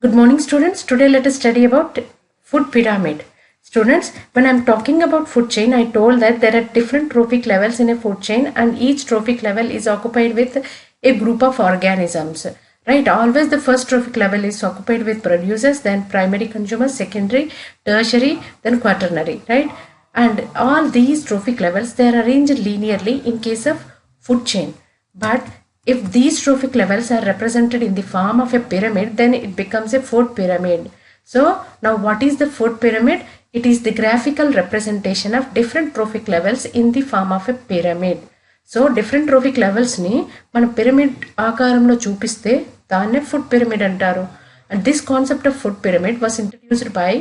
Good morning students. Today let us study about food pyramid. Students, when I am talking about food chain, I told that there are different trophic levels in a food chain and each trophic level is occupied with a group of organisms. Right? Always the first trophic level is occupied with producers, then primary consumers, secondary, tertiary, then quaternary. Right? And all these trophic levels, they are arranged linearly in case of food chain. But if these trophic levels are represented in the form of a pyramid, then it becomes a food pyramid. So now what is the food pyramid? It is the graphical representation of different trophic levels in the form of a pyramid. So different trophic levels ni మన pyramid ఆకారంలో చూపిస్తే దాన్నే food pyramid అంటారు. And this concept of food pyramid was introduced by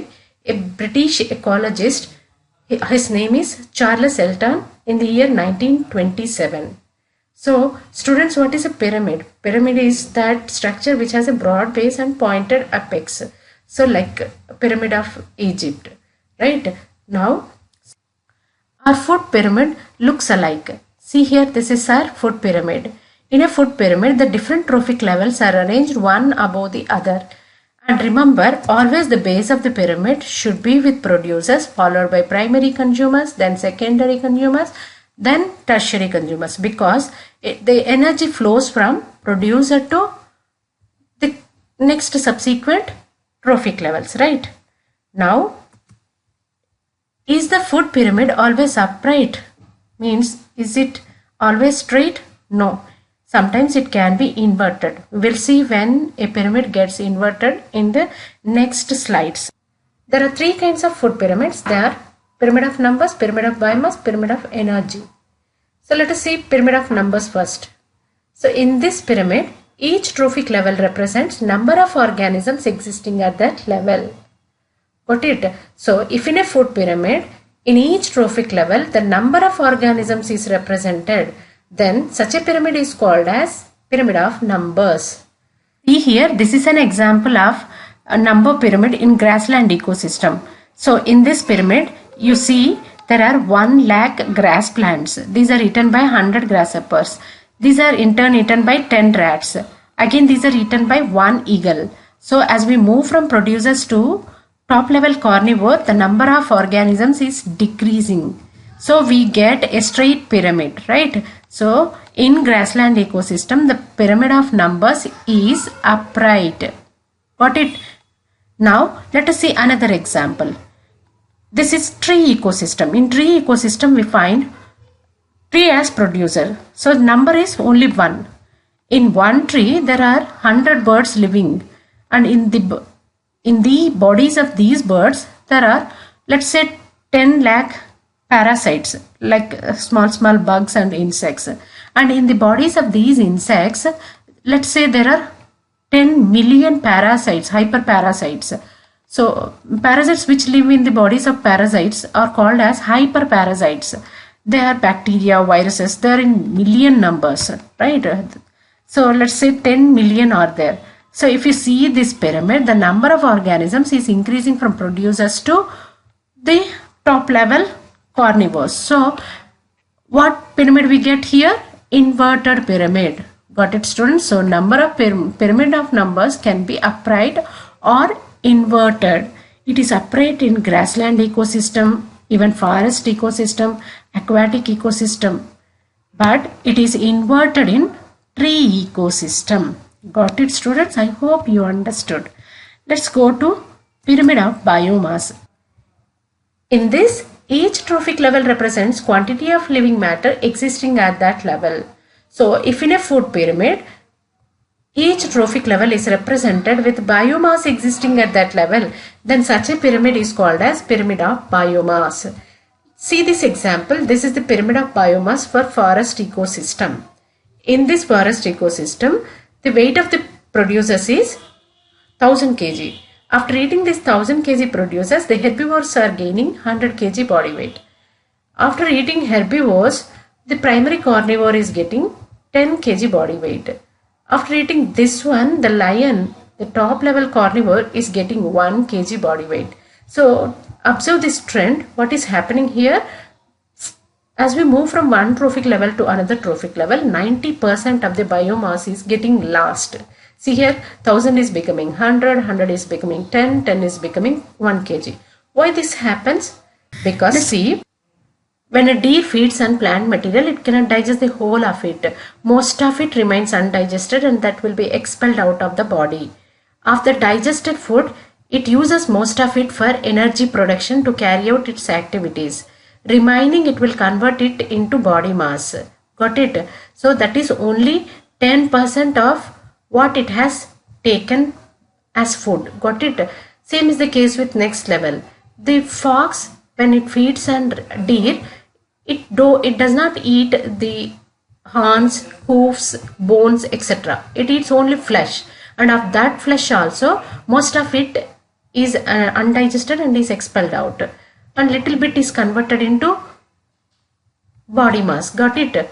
a British ecologist. His name is Charles Elton in the year 1927. So students, what is a pyramid? Pyramid is that structure which has a broad base and pointed apex. So like pyramid of Egypt, right? Now our food pyramid looks alike. See here, this is our food pyramid. In a food pyramid, the different trophic levels are arranged one above the other. And remember, always the base of the pyramid should be with producers, followed by primary consumers, then secondary consumers, then tertiary consumers, because the energy flows from producer to the next subsequent trophic levels, right? Now, is the food pyramid always upright? Means, is it always straight? No. Sometimes it can be inverted. We will see when a pyramid gets inverted in the next slides. There are three kinds of food pyramids. They are pyramid of numbers, pyramid of biomass, pyramid of energy. So let us see pyramid of numbers first. So in this pyramid, each trophic level represents number of organisms existing at that level. Got it? So if in a food pyramid, in each trophic level, the number of organisms is represented, then such a pyramid is called as pyramid of numbers. See here, this is an example of a number pyramid in grassland ecosystem. So in this pyramid, you see there are 1 lakh grass plants. These are eaten by 100 grasshoppers. These are in turn eaten by 10 rats. Again, these are eaten by 1 eagle. So as we move from producers to top level carnivore, the number of organisms is decreasing. So we get a straight pyramid, right? So in grassland ecosystem, the pyramid of numbers is upright. Got it? Now let us see another example. This is tree ecosystem. In tree ecosystem, we find tree as producer. So number is only 1. In one tree, there are 100 birds living, and in the bodies of these birds, there are, let's say, 10 lakh parasites, like small bugs and insects. And in the bodies of these insects, let's say there are 10 million parasites, hyperparasites. So parasites which live in the bodies of parasites are called as hyperparasites. They are bacteria, viruses, they are in million numbers, right? So let's say 10 million are there. So if you see this pyramid, the number of organisms is increasing from producers to the top level carnivores. So what pyramid we get here? Inverted pyramid. Got it, students? So number of pyramid of numbers can be upright or inverted. It is upright in grassland ecosystem, even forest ecosystem, aquatic ecosystem, but it is inverted in tree ecosystem. Got it, students? I hope you understood. Let's go to pyramid of biomass. In this, each trophic level represents quantity of living matter existing at that level. So if in a food pyramid, each trophic level is represented with biomass existing at that level, then such a pyramid is called as pyramid of biomass. See this example. This is the pyramid of biomass for forest ecosystem. In this forest ecosystem, the weight of the producers is 1000 kg. After eating this 1000 kg producers, the herbivores are gaining 100 kg body weight. After eating herbivores, the primary carnivore is getting 10 kg body weight. After eating this one, the lion, the top level carnivore, is getting 1 kg body weight. So observe this trend. What is happening here? As we move from one trophic level to another trophic level, 90% of the biomass is getting lost. See here, 1000 is becoming 100, 100 is becoming 10, 10 is becoming 1 kg. Why this happens? Because see, when a deer feeds on plant material, it cannot digest the whole of it. Most of it remains undigested and that will be expelled out of the body. After digested food, it uses most of it for energy production to carry out its activities. Remaining, it will convert it into body mass. Got it? So that is only 10% of what it has taken as food. Got it? Same is the case with next level. The fox, when it feeds on deer, it does not eat the horns, hoofs, bones, etc. It eats only flesh, and of that flesh also most of it is undigested and is expelled out, and little bit is converted into body mass. Got it?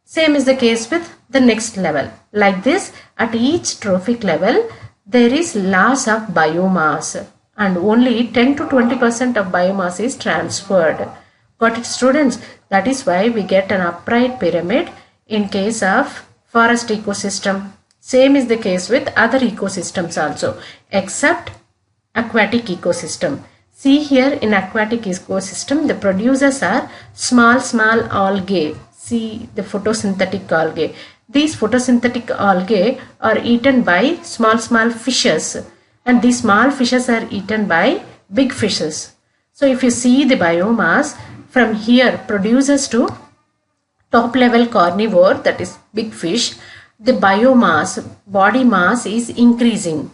Same is the case with the next level. Like this, at each trophic level there is loss of biomass and only 10 to 20% of biomass is transferred. Got it, students? That is why we get an upright pyramid in case of forest ecosystem. Same is the case with other ecosystems also, except aquatic ecosystem. See here, in aquatic ecosystem, the producers are small algae. See the photosynthetic algae. These photosynthetic algae are eaten by small fishes, and these small fishes are eaten by big fishes. So if you see the biomass, from here producers to top level carnivore, that is big fish, the biomass, body mass is increasing,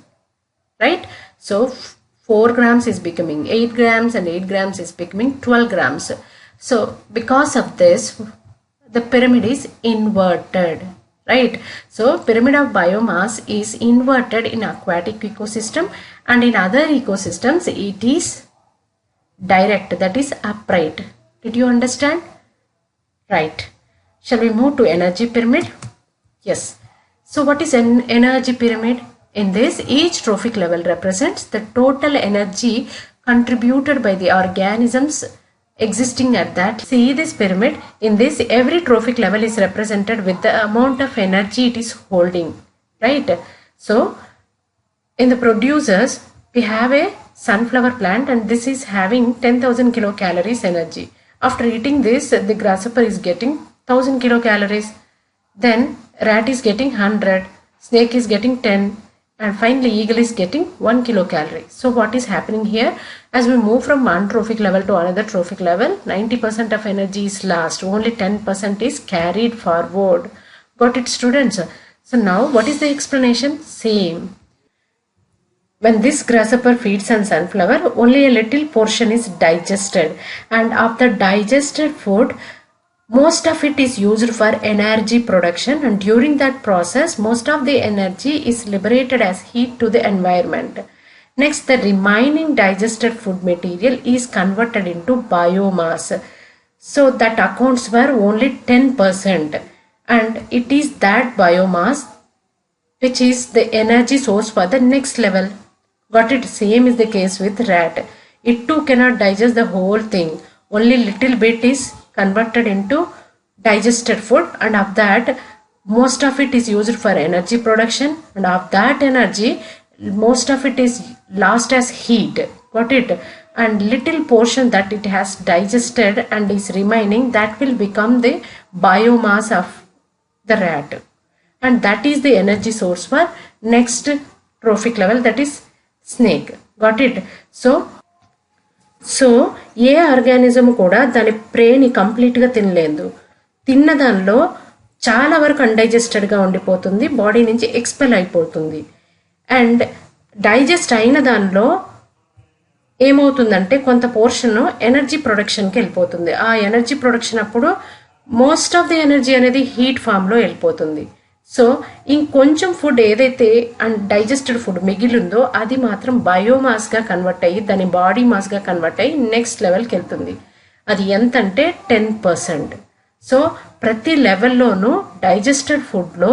right? So 4 grams is becoming 8 grams and 8 grams is becoming 12 grams. So because of this, the pyramid is inverted, right? So pyramid of biomass is inverted in aquatic ecosystem, and in other ecosystems it is direct, that is upright. Did you understand? Right. Shall we move to energy pyramid? Yes. So what is an energy pyramid? In this, each trophic level represents the total energy contributed by the organisms existing at that. See this pyramid. In this, every trophic level is represented with the amount of energy it is holding, right? So in the producers, we have a sunflower plant, and this is having 10,000 kilocalories energy. After eating this, the grasshopper is getting 1000 kilocalories. Then rat is getting 100, snake is getting 10, and finally eagle is getting 1 kilocalorie. So what is happening here? As we move from one trophic level to another trophic level, 90% of energy is lost. Only 10% is carried forward. Got it, students? So now what is the explanation? Same. When this grasshopper feeds on sunflower, only a little portion is digested, and after digested food, most of it is used for energy production, and during that process, most of the energy is liberated as heat to the environment. Next, the remaining digested food material is converted into biomass. So that accounts for only 10%, and it is that biomass which is the energy source for the next level. Got it? Same is the case with rat. It too cannot digest the whole thing. Only little bit is converted into digested food, and of that most of it is used for energy production, and of that energy most of it is lost as heat. Got it? And little portion that it has digested and is remaining, that will become the biomass of the rat, and that is the energy source for next trophic level, that is snake. Got it? So A organism కూడా దాని ప్రేని కంప్లీట్గా తినలేదు. తిన్న దానిలో చాలా వరకు అన్డైజెస్టెడ్గా ఉండిపోతుంది, body నుంచి ఎక్స్పెల్ అయిపోతుంది. అండ్ డైజెస్ట్ అయిన దానిలో ఏమవుతుందంటే కొంత పోర్షన్ ఎనర్జీ ప్రొడక్షన్కి వెళ్ళిపోతుంది. ఆ ఎనర్జీ ప్రొడక్షన్ అప్పుడు మోస్ట్ ఆఫ్ ది ఎనర్జీ అనేది హీట్ ఫామ్లో వెళ్ళిపోతుంది. సో ఇంకొంచెం ఫుడ్ ఏదైతే డైజెస్టెడ్ ఫుడ్ మిగిలిందో అది మాత్రం బయోమాస్గా కన్వర్ట్ అయ్యి దాని బాడీ మాస్గా కన్వర్ట్ అయ్యి నెక్స్ట్ లెవెల్కి వెళ్తుంది. అది ఎంత అంటే 10%. సో ప్రతి లెవెల్లోనూ డైజెస్టెడ్ ఫుడ్లో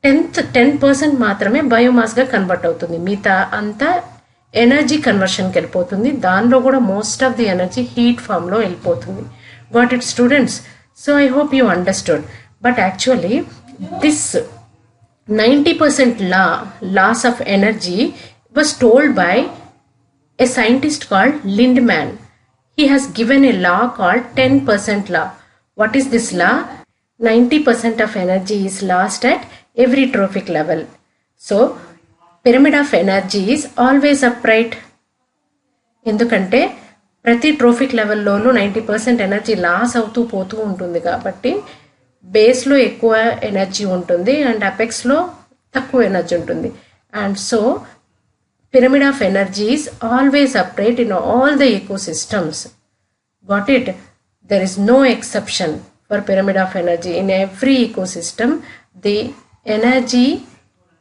10% మాత్రమే బయోమాస్గా కన్వర్ట్ అవుతుంది. మిగతా అంతా ఎనర్జీ కన్వర్షన్కి వెళ్ళిపోతుంది. దానిలో కూడా most of the energy heat ఫామ్లో వెళ్ళిపోతుంది. Got it students? So I hope you understood. But actually this 90% loss of energy was told by a scientist called Lindemann. He has given a law called 10% law. What is this law? 90% of energy is lost at every trophic level. So, pyramid of energy is always upright. ఎందుకంటే ప్రతి trophic లెవెల్లోనూ 90% energy loss అవుతూ పోతూ ఉంటుంది కాబట్టి బేస్లో ఎక్కువ energy ఉంటుంది and అపెక్స్లో తక్కువ ఎనర్జీ ఉంటుంది. And so pyramid of energy is always upright in all the ecosystems. Got it? There is no exception for pyramid of energy. In every ecosystem, the energy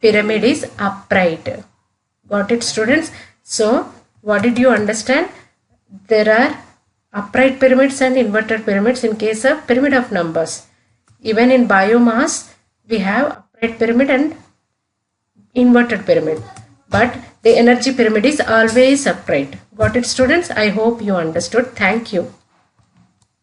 pyramid is upright. Got it, students? So, what did you understand? There are upright pyramids and inverted pyramids in case of pyramid of numbers. Even in biomass, we have upright pyramid and inverted pyramid. But the energy pyramid is always upright. Got it, students? I hope you understood. Thank you.